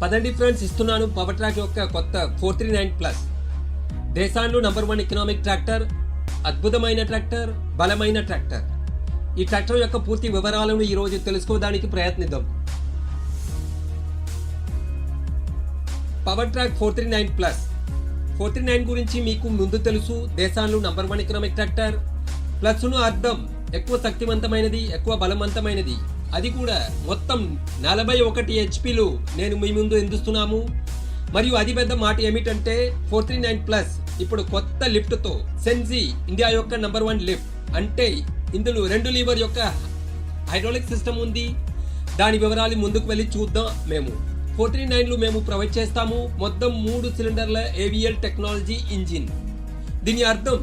పదండి ఫ్రెండ్స్, ఇస్తున్నాను power track యొక్క కొత్త 439 దేశాల్లో నంబర్ 1 ఎకనామిక్ ట్రాక్టర్, అద్భుతమైన ట్రాక్టర్, బలమైన ట్రాక్టర్. ఈ ట్రాక్టర్ యొక్క పూర్తి వివరాలను ఈ రోజు తెలుసుకోవడానికి ప్రయత్నిద్దాం. పవర్ ట్రాక్ 439 గురించి మీకు ముందు తెలుసు. దేశాల్లో నంబర్ 1 ఎకనామిక్ ట్రాక్టర్. ప్లస్ ను అర్థం ఎక్కువ శక్తివంతమైనది, ఎక్కువ బలవంతమైనది. అది కూడా మొత్తం 41 హెచ్పీలు నేను మీ ముందు ఎందుస్తున్నాము. మరియు అది పెద్ద మాట ఏమిటంటే 439 ఇప్పుడు కొత్త లిఫ్ట్తో సెన్జీ ఇండియా యొక్క నంబర్ 1 లిఫ్ట్. అంటే ఇందులో 2 లీవర్ యొక్క హైడ్రాలిక్ సిస్టమ్ ఉంది. దాని వివరాలు ముందుకు వెళ్ళి చూద్దాం. మేము 439లో మేము ప్రొవైడ్ చేస్తాము మొత్తం 3 సిలిండర్ల ఏవిఎల్ టెక్నాలజీ ఇంజిన్. దీని అర్థం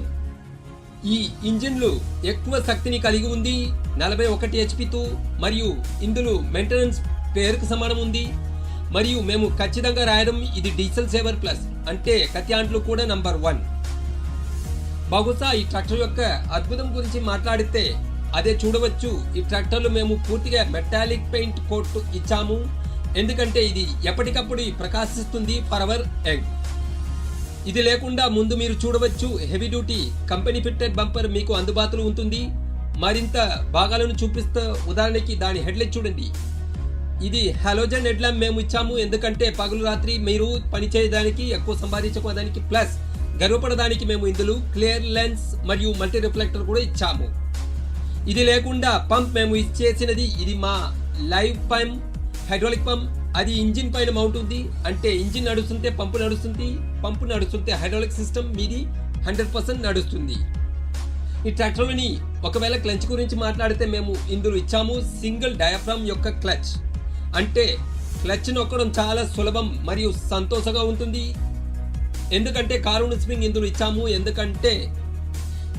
ఈ ఇంజిన్లు ఎక్కువ శక్తిని కలిగి ఉంది 41 హెచ్పీతో. మరియు ఇందులో మెయింటెనెన్స్ పేరుకు సమానం ఉంది. మరియు మేము ఖచ్చితంగా రాయడం ఇది డీజిల్ సేవర్ ప్లస్, అంటే కత్యాంట్లు కూడా నంబర్ 1. బహుశా ఈ ట్రాక్టర్ యొక్క అద్భుతం గురించి మాట్లాడితే అదే చూడవచ్చు. ఈ ట్రాక్టర్లో మేము పూర్తిగా మెటాలిక్ పెయింట్ కోట్ ఇచ్చాము. ఎందుకంటే ఇది ఎప్పటికప్పుడు ప్రకాశిస్తుంది ఫర్ అవర్ ఎండ్. ఇది లేకుండా ముందు మీరు చూడవచ్చు heavy duty company fitted bumper మీకు అందుబాటులో ఉంటుంది. మరింత భాగాలను చూపిస్తా. ఉదాహరణకి దాని హెడ్లైట్ చూడండి. ఇది హాలోజన్ హెడ్ ల్యాంప్ మేము ఇచ్చాము. ఎందుకంటే పగలు రాత్రి మీరు పని చేయడానికి, ఎక్కువ సంపాదించుకోవడానికి, ప్లస్ గర్వపడడానికి మేము ఇందులో క్లియర్ లెన్స్ మరియు మల్టీ రిఫ్లెక్టర్ కూడా ఇచ్చాము. ఇది లేకుండా పంప్ మేము ఇచ్చేసినది. ఇది మా లైవ్ పంప్, హైడ్రాలిక్ పంప్. అది ఇంజిన్ పైన మౌంట్ ఉంది. అంటే ఇంజిన్ నడుస్తుంటే పంపు నడుస్తుంది, పంపు నడుస్తుంటే హైడ్రాలిక్ సిస్టమ్ మీది 100% నడుస్తుంది. ఈ ట్రాక్టర్లోని ఒకవేళ క్లచ్ గురించి మాట్లాడితే మేము ఇందులో ఇచ్చాము సింగిల్ డయాఫ్రామ్ యొక్క క్లచ్. అంటే క్లచ్ నొక్కడం చాలా సులభం మరియు సంతోషంగా ఉంటుంది. ఎందుకంటే కార్బన్ స్ప్రింగ్ ఇందులో ఇచ్చాము. ఎందుకంటే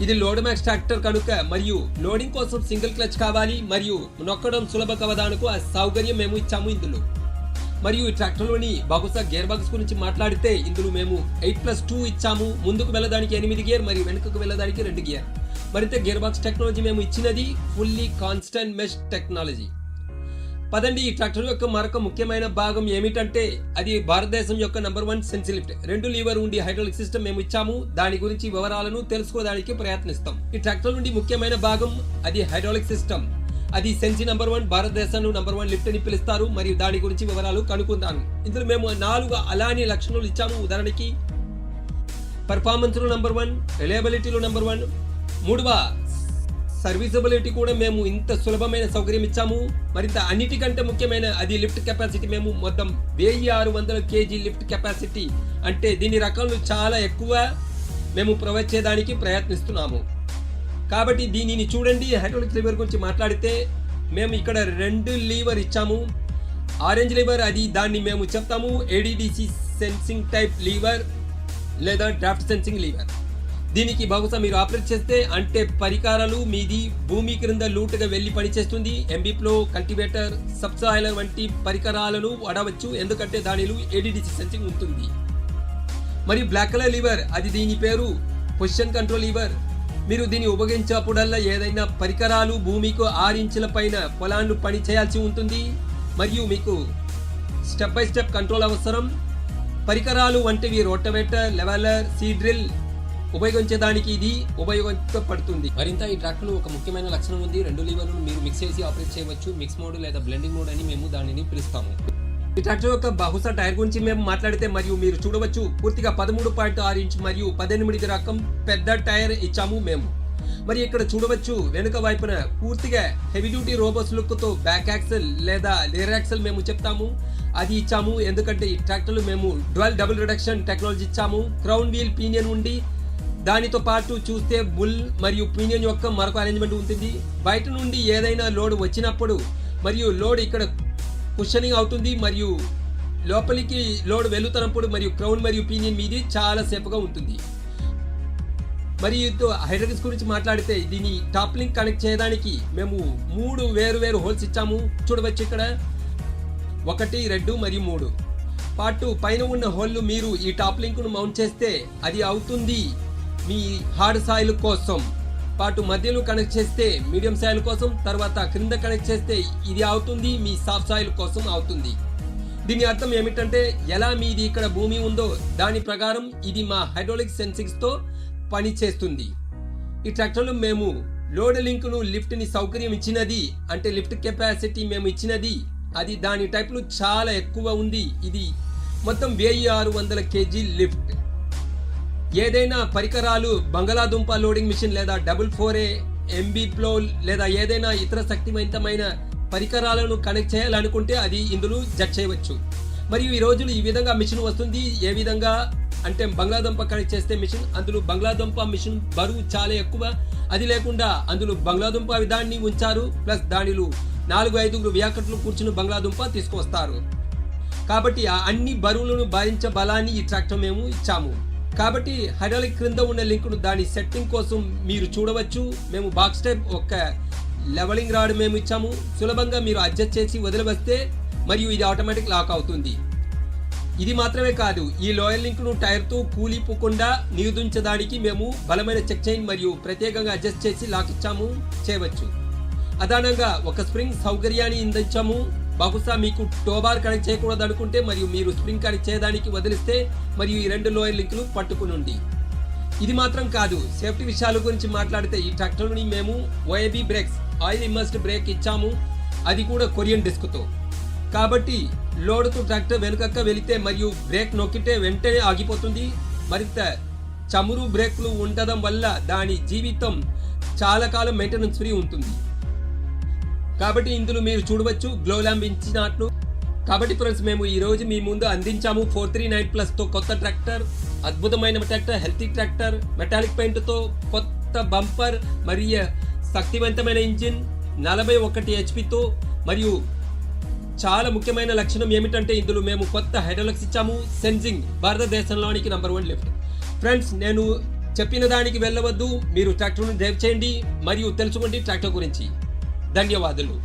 ఇది లోడ్ మ్యాక్స్ ట్రాక్టర్ కనుక. మరియు లోడింగ్ కోసం సింగిల్ క్లచ్ కావాలి మరియు నొక్కడం సులభ కవదానికి ఆ సౌకర్యం మేము ఇచ్చాము ఇందులో. మరియు ఈ ట్రాక్టర్లోని బహుశా గేర్ బాక్స్ గురించి మాట్లాడితే ఇందులో మేము 8+2 ఇచ్చాము. ముందుకు వెళ్ళడానికి 8 గేర్ మరియు వెనుకకు వెళ్ళడానికి 2 గేర్. మరింత గేర్ బాక్స్ టెక్నాలజీ మేము ఇచ్చినది ఫుల్లీ కాన్స్టెంట్ మెష్ టెక్నాలజీ. పదండి, ఈ ట్రాక్టర్ యొక్క మరొక ముఖ్యమైన భాగం ఏమిటంటే అది భారతదేశం యొక్క నంబర్ 1 సెన్సీ లిఫ్ట్. 2 లీవర్ ఉండి హైడ్రాలిక్ సిస్టమ్ మేము ఇచ్చాము. దాని గురించి వివరాలను తెలుసుకోవడానికి ప్రయత్నిస్తాం. ఈ ట్రాక్టర్ నుండి ముఖ్యమైన భాగం అది హైడ్రాలిక్ సిస్టమ్. అది సెన్సీ నంబర్ 1, భారతదేశంలో నంబర్ 1 లిఫ్ట్ అని పిలుస్తారు. మరియు దాని గురించి వివరాలు కనుక్కుంటాను. ఇందులో మేము 4 అలానే లక్షణాలు ఇచ్చాము. ఉదాహరణకి పర్ఫార్మెన్స్ లో నంబర్ 1, రిలయబిలిటీలో నంబర్ 1, 3వ సర్వీసబిలిటీ కూడా మేము ఇంత సులభమైన సౌకర్యం ఇచ్చాము. మరింత అన్నిటికంటే ముఖ్యమైన అది లిఫ్ట్ కెపాసిటీ. మేము మొత్తం 1600 kg లిఫ్ట్ కెపాసిటీ. అంటే దీని రకాలు చాలా ఎక్కువ మేము ప్రొవైడ్ చేయడానికి ప్రయత్నిస్తున్నాము. కాబట్టి దీనిని చూడండి. హైడ్రాలిక్ లీవర్ గురించి మాట్లాడితే మేము ఇక్కడ 2 లీవర్ ఇచ్చాము. ఆరెంజ్ లీవర్ అది దాన్ని మేము చెప్తాము ADDC సెన్సింగ్ టైప్ లీవర్ లేదా డ్రాఫ్ట్ సెన్సింగ్ లీవర్. దీనికి బహుశా మీరు ఆపరేట్ చేస్తే అంటే పరికరాలు మీది భూమి క్రింద లూటుగా వెళ్ళి పనిచేస్తుంది. ఎంబీప్లో కల్టివేటర్, సబ్సాయిలర్ వంటి పరికరాలను వాడవచ్చు. ఎందుకంటే దానిలో ADDC సెన్సింగ్ ఉంటుంది. మరియు బ్లాక్ కలర్ లీవర్ అది దీని పేరు పొజిషన్ కంట్రోల్ లీవర్. మీరు దీన్ని ఉపయోగించినప్పుడల్లా ఏదైనా పరికరాలు భూమికి 6 ఇంచుల పైన పొలాన్ని పని చేయాల్సి ఉంటుంది. మరియు మీకు స్టెప్ బై స్టెప్ కంట్రోల్ అవసరం. పరికరాలు వంటివి రోటవేటర్, లెవెలర్, సీడ్రిల్ ఉపయోగించడానికి ఇది ఉపయోగించబడుతుంది. మరింత ఈ ట్రాక్టర్లో ఒక ముఖ్యమైన లక్షణం ఉంది. 2 లీవర్లను మీరు మిక్స్ చేసి ఆపరేట్ చేయవచ్చు. మిక్స్ మోడ్ లేదా బ్లెండింగ్ మోడ్ అని మేము దానిని పిలుస్తాము. ఈ ట్రాక్టర్ యొక్క బహుశా టైర్ గురించి మేము మాట్లాడితే మరియు మీరు చూడవచ్చు పూర్తిగా 13.6 ఇంచ్ మరియు 18 రకం పెద్ద టైర్ ఇచ్చాము మేము. మరి ఇక్కడ చూడవచ్చు వెనుక వైపున పూర్తిగా హెవీ డ్యూటీ రోబోస్ లుక్ తో బ్యాక్ యాక్సెల్ లేదా రేర్ యాక్సెల్ మేము చెప్తాము అది ఇచ్చాము. ఎందుకంటే ఈ ట్రాక్టర్లు మేము డబుల్ రిడక్షన్ టెక్నాలజీ ఇచ్చాము. క్రౌన్ వీల్ పీనియన్ ఉండి దానితో పాటు చూస్తే బుల్ మరియు పీనియన్ యొక్క మరొక అరేంజ్మెంట్ ఉంటుంది. బయట నుండి ఏదైనా లోడ్ వచ్చినప్పుడు మరియు లోడ్ ఇక్కడ కుషనింగ్ అవుతుంది మరియు లోపలికి లోడ్ వెళ్తున్నప్పుడు మరియు క్రౌన్ మరియు పీనియన్ మీది చాలా సేఫ్గా ఉంటుంది. మరియు హైడ్రాలిక్స్ గురించి మాట్లాడితే దీని టాప్ లింక్ కనెక్ట్ చేయడానికి మేము 3 వేరు హోల్స్ ఇచ్చాము. చూడవచ్చు ఇక్కడ 1, 2 మరియు 3. పార్ట్ 2 పైన ఉన్న హోల్ మీరు ఈ టాప్ లింక్ ను మౌంట్ చేస్తే అది అవుతుంది మీ హార్డ్ సాయిల్ కోసం. పాటు మధ్యలో కనెక్ట్ చేస్తే మీడియం సాయిల్ కోసం, తర్వాత క్రింద కనెక్ట్ చేస్తే ఇది అవుతుంది మీ సాఫ్ట్ సాయిల్ కోసం అవుతుంది. దీని అర్థం ఏమిటంటే ఎలా మీది ఇక్కడ భూమి ఉందో దాని ప్రకారం ఇది మా హైడ్రాలిక్ సెన్సింగ్స్ తో పని చేస్తుంది. ఈ ట్రాక్టర్లో మేము లోడ్ లింక్ ను లిఫ్ట్ ని సౌకర్యం ఇచ్చినది, అంటే లిఫ్ట్ కెపాసిటీ మేము ఇచ్చినది అది దాని టైప్లు చాలా ఎక్కువ ఉంది. ఇది మొత్తం 1600 kg లిఫ్ట్. ఏదైనా పరికరాలు బంగాళాదుంప లోడింగ్ మిషన్ లేదా 4A MB ఫ్లో లేదా ఏదైనా ఇతర శక్తివంతమైన పరికరాలను కనెక్ట్ చేయాలనుకుంటే అది ఇందులో జట్ చేయవచ్చు. మరియు ఈ రోజులు ఈ విధంగా మిషన్ వస్తుంది. ఏ విధంగా అంటే బంగాళాదుంప కనెక్ట్ చేస్తే మిషన్, అందులో బంగాళాదుంప మిషన్ బరువు చాలా ఎక్కువ. అది లేకుండా అందులో బంగాళాదుంప విధాన్ని ఉంచారు, ప్లస్ దానిలో 4-5 వ్యాకట్లు కూర్చుని బంగాళాదుంప తీసుకొస్తారు. కాబట్టి ఆ అన్ని బరువులను భరించే బలాన్ని ఈ ట్రాక్టర్ మేము ఇచ్చాము. కాబట్టి హైడ్రాలిక్ క్రింద ఉన్న లింకును దాని సెట్టింగ్ కోసం మీరు చూడవచ్చు. మేము బాక్స్ టైప్ ఒక లెవెలింగ్ రాడ్ మేము ఇచ్చాము. సులభంగా మీరు అడ్జస్ట్ చేసి వదిలివస్తే మరియు ఇది ఆటోమేటిక్ లాక్ అవుతుంది. ఇది మాత్రమే కాదు, ఈ లోయర్ లింక్ ను టైర్ తో కూలిపోకుండా నిరోధించడానికి మేము బలమైన చెక్ చైన్ మరియు ప్రత్యేకంగా అడ్జస్ట్ చేసి లాక్ ఇచ్చాము చేయవచ్చు. అదనంగా ఒక స్ప్రింగ్ సౌకర్యాన్ని అందించాము. బహుశా మీకు టోబార్ కనెక్ట్ చేయకూడదు అనుకుంటే మరియు మీరు స్ప్రింగ్ కనెక్ట్ చేయడానికి వదిలిస్తే మరియు ఈ 2 లోయర్ లింకులు పట్టుకునుండి. ఇది మాత్రం కాదు, సేఫ్టీ విషయాల గురించి మాట్లాడితే ఈ ట్రాక్టర్ని మేము OAB brakes, oil immersed brake ఇచ్చాము. అది కూడా కొరియన్ డిస్క్తో. కాబట్టి లోడ్తో ట్రాక్టర్ వెనుకక్క వెళితే మరియు బ్రేక్ నొక్కితే వెంటనే ఆగిపోతుంది. మరింత చమురు బ్రేక్లు ఉండడం వల్ల దాని జీవితం చాలా కాలం మెయింటెనెన్స్ ఫ్రీ ఉంటుంది. కాబట్టి ఇందులో మీరు చూడవచ్చు గ్లో ల్యాంప్ ఇచ్చినట్లు. కాబట్టి ఫ్రెండ్స్, మేము ఈ రోజు మీ ముందు అందించాము 439+ తో కొత్త ట్రాక్టర్. అద్భుతమైన tractor, healthy tractor, metallic paint తో కొత్త బంపర్ మరియు శక్తివంతమైన ఇంజిన్, 41 HP తో. మరియు చాలా ముఖ్యమైన లక్షణం ఏమిటంటే ఇందులో మేము కొత్త హైడ్రాలిక్స్ ఇచ్చాము. సెన్సింగ్ భారతదేశంలోనికి నంబర్ 1 లిఫ్ట్. ఫ్రెండ్స్, నేను చెప్పిన దానికి వెళ్ళవద్దు, మీరు ట్రాక్టర్ను డ్రైవ్ చేయండి మరియు తెలుసుకోండి ట్రాక్టర్ గురించి. ధన్యవాదాలు.